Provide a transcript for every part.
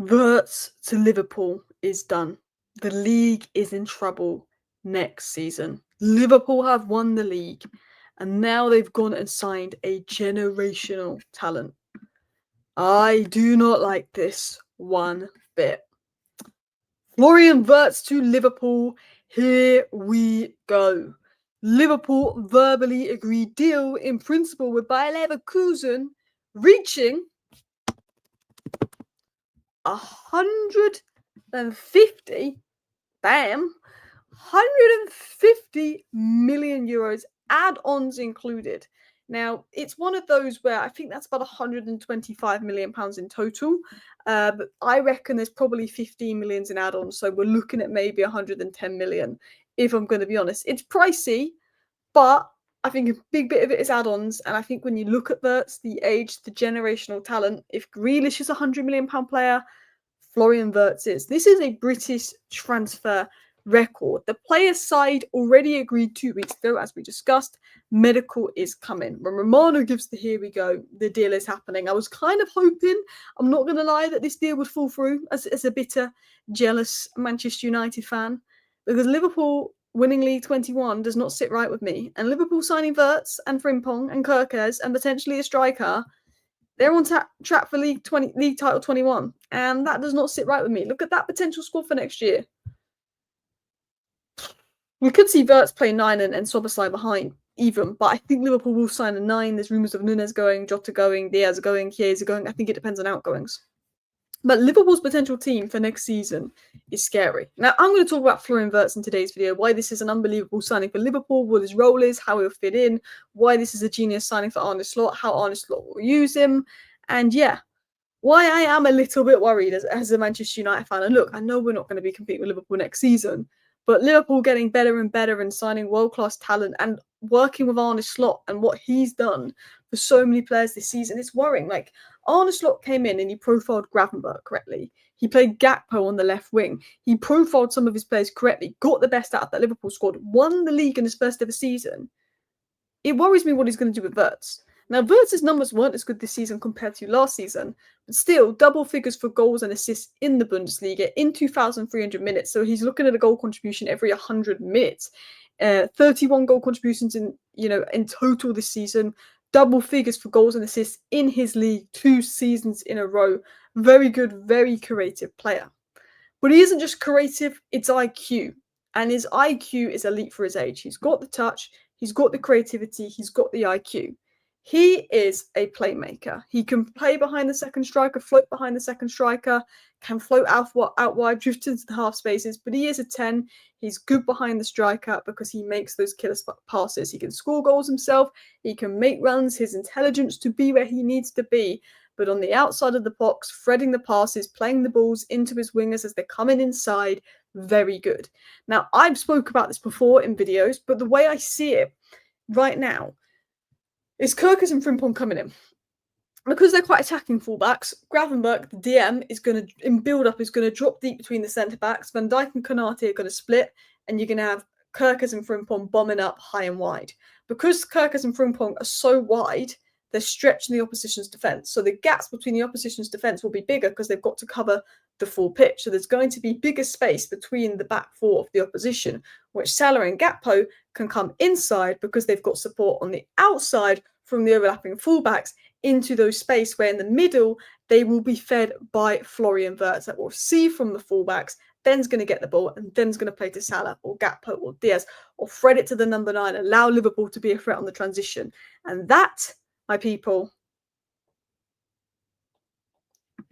Vertz to Liverpool is done. The league is in trouble next season. Liverpool have won the league, and now they've gone and signed a generational talent. I do not like this one bit. Florian Wirtz to Liverpool. Here we go. Liverpool verbally agreed deal in principle with Bayer Leverkusen, reaching 150, bam, 150 million euros, add-ons included. Now, it's one of those where I think that's about 125 million pounds in total. But I reckon there's probably 15 millions in add-ons, so we're looking at maybe 110 million, if I'm going to be honest. It's pricey, but I think a big bit of it is add-ons, and I think when you look at the age, the generational talent, if Grealish is a £100 million player, Florian Wirtz is. This is a British transfer record. The players' side already agreed 2 weeks ago, as we discussed. Medical is coming. When Romano gives the here we go, the deal is happening. I was kind of hoping, I'm not going to lie, that this deal would fall through as a bitter, jealous Manchester United fan, because Liverpool winning League 21 does not sit right with me. And Liverpool signing Vertz and Frimpong and Kirkes and potentially a striker, they're on track for League Title 21, and that does not sit right with me. Look at that potential squad for next year. We could see Vertz play 9 and Szoboszlai behind, even, but I think Liverpool will sign a 9. There's rumours of Nunes going, Jota going, Diaz going, Chiesa going. I think it depends on outgoings. But Liverpool's potential team for next season is scary. Now, I'm going to talk about Florian Wirtz in today's video, why this is an unbelievable signing for Liverpool, what his role is, how he'll fit in, why this is a genius signing for Arne Slot, how Arne Slot will use him, and yeah, why I am a little bit worried as a Manchester United fan. And look, I know we're not going to be competing with Liverpool next season, but Liverpool getting better and better and signing world-class talent and working with Arne Slot and what he's done for so many players this season, it's worrying. Like, Arne Slot came in and he profiled Gravenberch correctly. He played Gakpo on the left wing. He profiled some of his players correctly, got the best out of that Liverpool squad, won the league in his first ever season. It worries me what he's going to do with Wirtz. Now, Wirtz's numbers weren't as good this season compared to last season, but still double figures for goals and assists in the Bundesliga in 2,300 minutes. So he's looking at a goal contribution every 100 minutes. 31 goal contributions in total this season. Double figures for goals and assists in his league 2 seasons in a row. Very good, very creative player. But he isn't just creative, it's IQ. And his IQ is elite for his age. He's got the touch, he's got the creativity, he's got the IQ. He is a playmaker. He can play behind the second striker, float behind the second striker, can float out wide, drift into the half spaces, but he is a 10. He's good behind the striker because he makes those killer passes. He can score goals himself. He can make runs. His intelligence to be where he needs to be. But on the outside of the box, threading the passes, playing the balls into his wingers as they're coming inside, very good. Now, I've spoke about this before in videos, but the way I see it right now is Kirkes and Frimpong coming in. Because they're quite attacking fullbacks, Gravenberch, the DM, is going to, in build-up, is going to drop deep between the centre-backs. Van Dijk and Konate are going to split, and you're going to have Kirkes and Frimpong bombing up high and wide. Because Kirkes and Frimpong are so wide, they're stretching the opposition's defence. So the gaps between the opposition's defence will be bigger because they've got to cover the full pitch. So there's going to be bigger space between the back four of the opposition, which Salah and Gakpo can come inside because they've got support on the outside from the overlapping fullbacks into those space where in the middle they will be fed by Florian Wirtz that will receive from the fullbacks, then's going to get the ball and then's going to play to Salah or Gakpo or Diaz or thread it to the number 9, allow Liverpool to be a threat on the transition. And that, my people,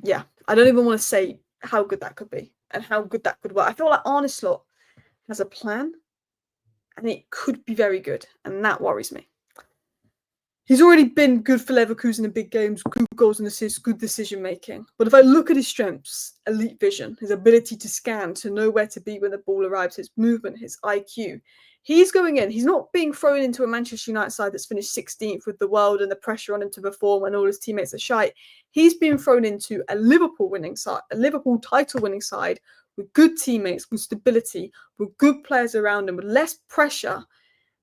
yeah, I don't even want to say how good that could be and how good that could work. I feel like Arne Slot has a plan and it could be very good, and that worries me. He's already been good for Leverkusen in big games, good goals and assists, good decision-making. But if I look at his strengths, elite vision, his ability to scan, to know where to be when the ball arrives, his movement, his IQ, he's going in. He's not being thrown into a Manchester United side that's finished 16th with the world and the pressure on him to perform and all his teammates are shite. He's being thrown into a Liverpool winning side, a Liverpool title-winning side with good teammates, with stability, with good players around him, with less pressure,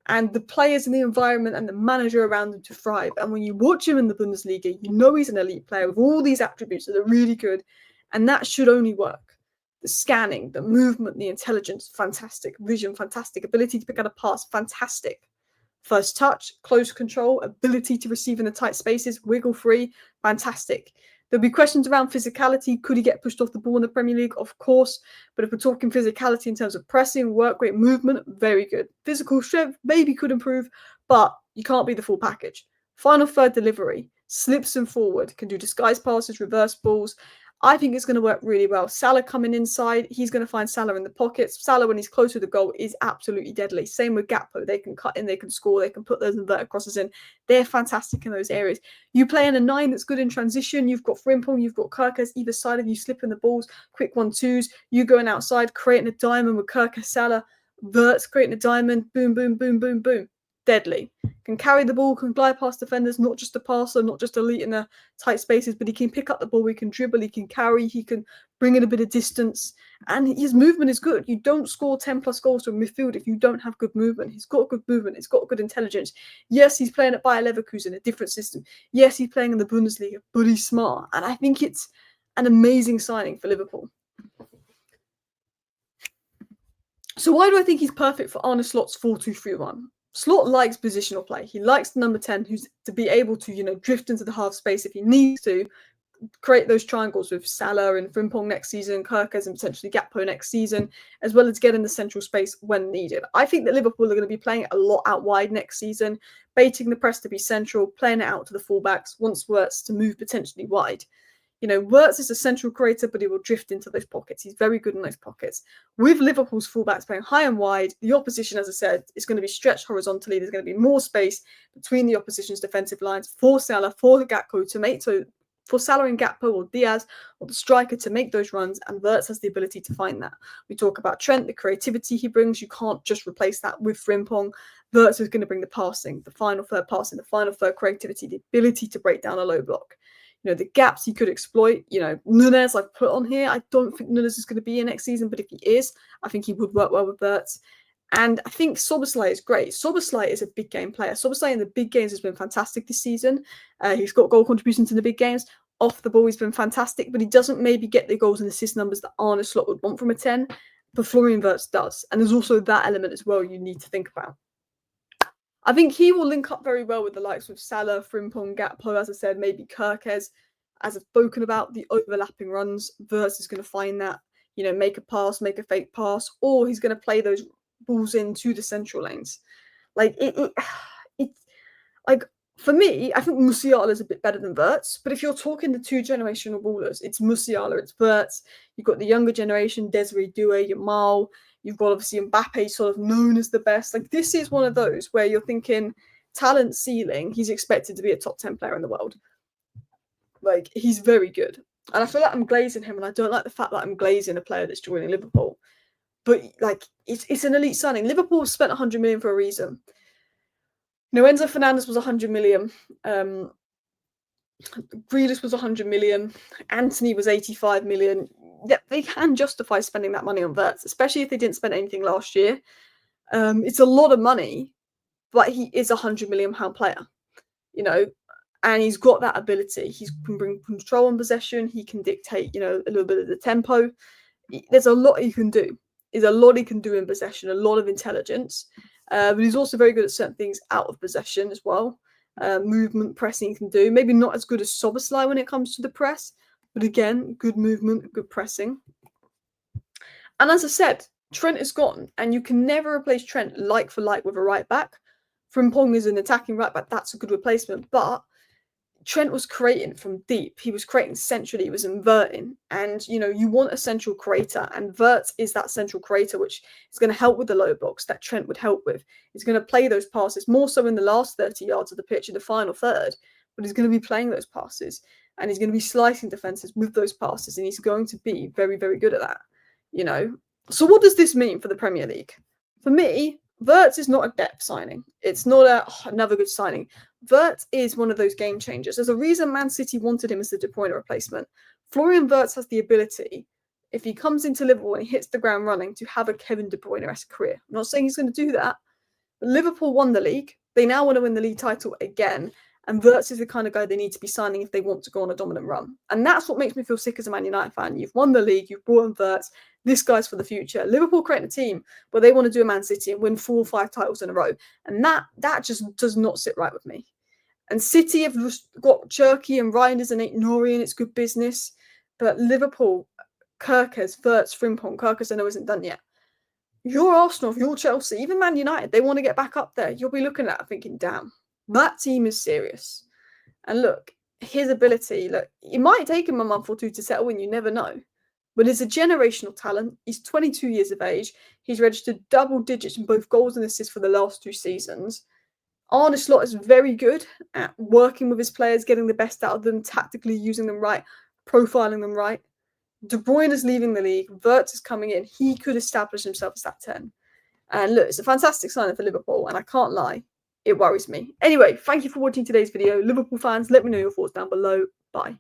and the players in the environment and the manager around him to thrive. And when you watch him in the Bundesliga, you know he's an elite player with all these attributes that are really good. And that should only work. The scanning, the movement, the intelligence, fantastic. Vision, fantastic. Ability to pick out a pass, fantastic. First touch, close control, ability to receive in the tight spaces, wiggle free, fantastic. There'll be questions around physicality. Could he get pushed off the ball in the Premier League? Of course. But if we're talking physicality in terms of pressing, work rate, movement, very good. Physical strength maybe could improve, but you can't be the full package. Final third delivery, slips and forward, can do disguise passes, reverse balls. I think it's going to work really well. Salah coming inside, he's going to find Salah in the pockets. Salah, when he's close to the goal, is absolutely deadly. Same with Gakpo. They can cut in, they can score, they can put those inverted crosses in. They're fantastic in those areas. You play in a 9 that's good in transition. You've got Frimpong, you've got Kirkes either side of you, slipping the balls, quick 1-2s. You going outside, creating a diamond with Kirkes, Salah, Wirtz creating a diamond, boom, boom, boom, boom, boom. Deadly. Can carry the ball, can glide past defenders, not just a passer, not just elite in the tight spaces, but he can pick up the ball, he can dribble, he can carry, he can bring in a bit of distance, and his movement is good. You don't score 10 plus goals from midfield if you don't have good movement. He's got good movement, he's got good intelligence. Yes, he's playing at Bayer Leverkusen, a different system. Yes, he's playing in the Bundesliga, but he's smart, and I think it's an amazing signing for Liverpool. So why do I think he's perfect for Arne Slot's 4-2-3-1? Slot likes positional play. He likes the number 10 who's to be able to, drift into the half space if he needs to, create those triangles with Salah and Frimpong next season, Kirkes and potentially Gakpo next season, as well as get in the central space when needed. I think that Liverpool are going to be playing it a lot out wide next season, baiting the press to be central, playing it out to the fullbacks, wants Wirtz to move potentially wide. Wirtz is a central creator, but he will drift into those pockets. He's very good in those pockets. With Liverpool's fullbacks playing high and wide, the opposition, as I said, is going to be stretched horizontally. There's going to be more space between the opposition's defensive lines for Salah, for Gakpo to make for Salah and Gakpo or Diaz or the striker to make those runs, and Wirtz has the ability to find that. We talk about Trent, the creativity he brings. You can't just replace that with Frimpong. Wirtz is going to bring the passing, the final third passing, the final third creativity, the ability to break down a low block. The gaps he could exploit. Nunez I've put on here. I don't think Nunez is going to be here next season, but if he is, I think he would work well with Vertz. And I think Szoboszlai is great. Szoboszlai is a big game player. Szoboszlai in the big games has been fantastic this season. He's got goal contributions in the big games. Off the ball, he's been fantastic, but he doesn't maybe get the goals and assist numbers that Arne Slot would want from a 10, but Florian Wirtz does. And there's also that element as well you need to think about. I think he will link up very well with the likes of Salah, Frimpong, Gakpo, as I said, maybe Kirkes. As I've spoken about, the overlapping runs, Wirtz is going to find that, make a pass, make a fake pass, or he's going to play those balls into the central lanes. For me, I think Musiala is a bit better than Wirtz, but if you're talking the two generational ballers, it's Musiala, it's Wirtz. You've got the younger generation, Desiree Doué, Yamal. You've got obviously Mbappe, sort of known as the best. This is one of those where you're thinking talent ceiling, he's expected to be a top 10 player in the world. He's very good. And I feel like I'm glazing him, and I don't like the fact that I'm glazing a player that's joining Liverpool. But, it's an elite signing. Liverpool spent 100 million for a reason. Enzo Fernandez was 100 million. Grealish was 100 million. Anthony was 85 million. They can justify spending that money on Wirtz, especially if they didn't spend anything last year. It's a lot of money, but he is a £100 million player, and he's got that ability. He can bring control and possession. He can dictate, a little bit of the tempo. There's a lot he can do. There's a lot he can do in possession, a lot of intelligence. But he's also very good at certain things out of possession as well. Movement, pressing he can do. Maybe not as good as Szoboszlai when it comes to the press, but again, good movement, good pressing. And as I said, Trent is gone, and you can never replace Trent like for like with a right back. Frimpong is an attacking right back, that's a good replacement, but Trent was creating from deep. He was creating centrally. He was inverting. And, you want a central creator. And Wirtz is that central creator, which is going to help with the low blocks that Trent would help with. He's going to play those passes more so in the last 30 yards of the pitch in the final third. But he's going to be playing those passes. And he's going to be slicing defenses with those passes. And he's going to be very, very good at that. So what does this mean for the Premier League? For me, Wirtz is not a depth signing. It's not another good signing. Wirtz is one of those game changers. There's a reason Man City wanted him as the De Bruyne replacement. Florian Wirtz has the ability, if he comes into Liverpool and he hits the ground running, to have a Kevin De Bruyne-esque career. I'm not saying he's going to do that, but Liverpool won the league. They now want to win the league title again. And Wirtz is the kind of guy they need to be signing if they want to go on a dominant run. And that's what makes me feel sick as a Man United fan. You've won the league, you've brought in Wirtz. This guy's for the future. Liverpool creating a team where they want to do a Man City and win 4 or 5 titles in a row. And that just does not sit right with me. And City have just got Cherky and Reinders and Aït-Nouri, and it's good business. But Liverpool, Kerkez, Wirtz, Frimpong, Kerkez I know isn't done yet. You're Arsenal, you're Chelsea, even Man United, they want to get back up there. You'll be looking at it thinking, damn, that team is serious. And look, his ability, look, it might take him a month or two to settle in, you never know. But he's a generational talent. He's 22 years of age. He's registered double digits in both goals and assists for the last 2 seasons. Arne Slot is very good at working with his players, getting the best out of them, tactically using them right, profiling them right. De Bruyne is leaving the league. Vertz is coming in. He could establish himself as that 10. And look, it's a fantastic signing for Liverpool, and I can't lie, it worries me. Anyway, thank you for watching today's video. Liverpool fans, let me know your thoughts down below. Bye.